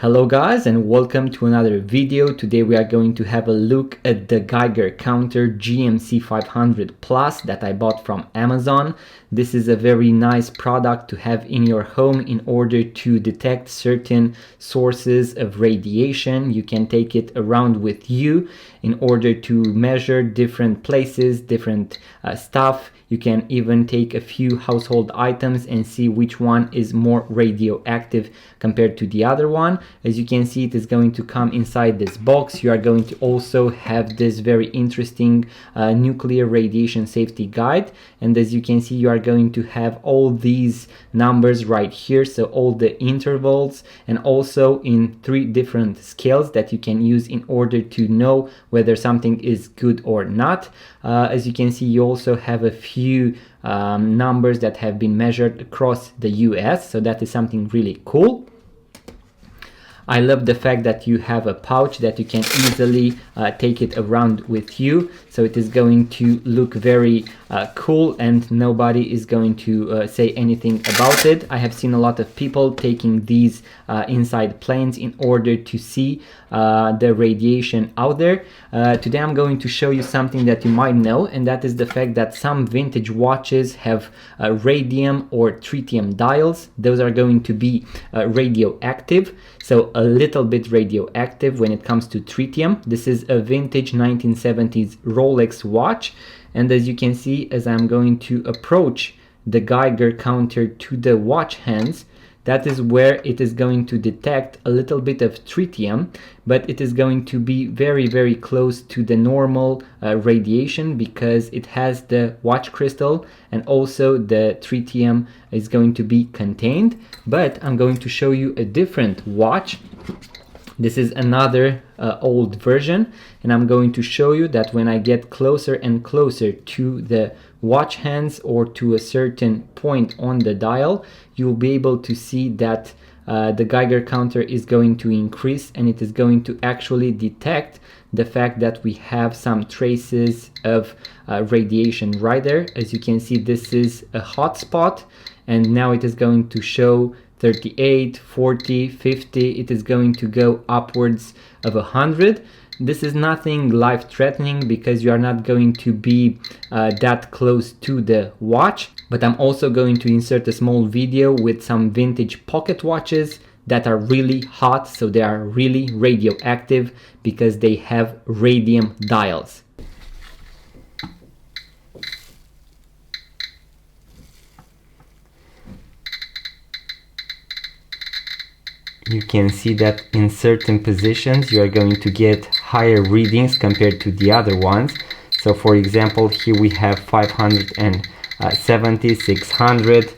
Hello guys, and welcome to another video. Today we are going to have a look at the Geiger Counter GMC 500 Plus that I bought from Amazon. This is a very nice product to have in your home in order to detect certain sources of radiation. You can take it around with you in order to measure different places, different stuff. You can even take a few household items and see which one is more radioactive compared to the other one. As you can see, it is going to come inside this box. You are going to also have this very interesting nuclear radiation safety guide. And as you can see, you are going to have all these numbers right here. So all the intervals, and also in 3 different scales that you can use in order to know whether something is good or not. As you can see, you also have a few numbers that have been measured across the US, so that is something really cool. I love the fact that you have a pouch that you can easily take it around with you, so it is going to look very cool and nobody is going to say anything about it. I have seen a lot of people taking these inside planes in order to see the radiation out there. Today I'm going to show you something that you might know, and that is the fact that some vintage watches have radium or tritium dials. Those are going to be radioactive, so a little bit radioactive when it comes to tritium. This is a vintage 1970s Rolex watch, and as you can see, as I'm going to approach the Geiger counter to the watch hands, that is where it is going to detect a little bit of tritium, but it is going to be very close to the normal radiation because it has the watch crystal and also the tritium is going to be contained. But I'm going to show you a different watch. This is another old version, and I'm going to show you that when I get closer and closer to the watch hands or to a certain point on the dial, you'll be able to see that the Geiger counter is going to increase, and it is going to actually detect the fact that we have some traces of radiation right there. As you can see, this is a hot spot, and now it is going to show 38, 40, 50. It is going to go upwards of 100. This is nothing life-threatening because you are not going to be that close to the watch. But I'm also going to insert a small video with some vintage pocket watches that are really hot, so they are really radioactive because they have radium dials. You can see that in certain positions you are going to get higher readings compared to the other ones. So for example, here we have 570, 600.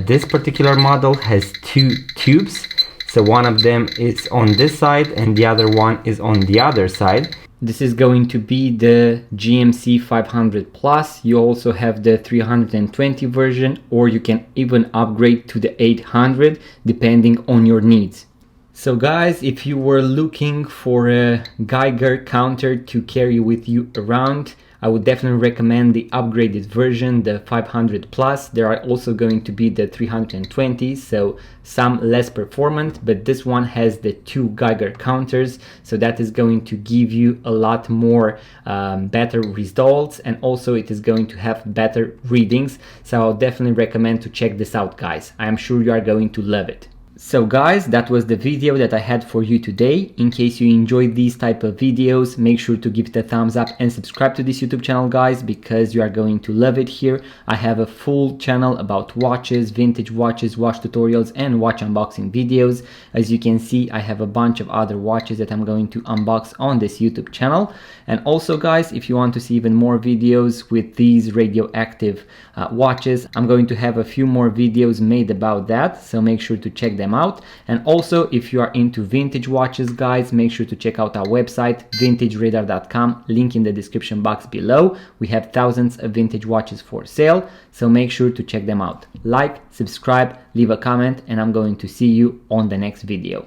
This particular model has 2 tubes. So one of them is on this side and the other one is on the other side. This is going to be the GMC 500 Plus. You also have the 320 version, or you can even upgrade to the 800 depending on your needs. So guys, if you were looking for a Geiger counter to carry with you around, I would definitely recommend the upgraded version, the 500 Plus. There are also going to be the 320, so some less performant, but this one has the 2 Geiger counters, so that is going to give you a lot more better results, and also it is going to have better readings. So I'll definitely recommend to check this out, guys. I am sure you are going to love it. So guys, that was the video that I had for you today. In case you enjoyed these type of videos, make sure to give it a thumbs up and subscribe to this YouTube channel, guys, because you are going to love it here. I have a full channel about watches, vintage watches, watch tutorials, and watch unboxing videos. As you can see, I have a bunch of other watches that I'm going to unbox on this YouTube channel. And also guys, if you want to see even more videos with these radioactive watches, I'm going to have a few more videos made about that, so make sure to check them out. And also, if you are into vintage watches, guys, make sure to check out our website, vintageradar.com, link in the description box below. We have thousands of vintage watches for sale, so make sure to check them out. Like, subscribe, leave a comment, and I'm going to see you on the next video.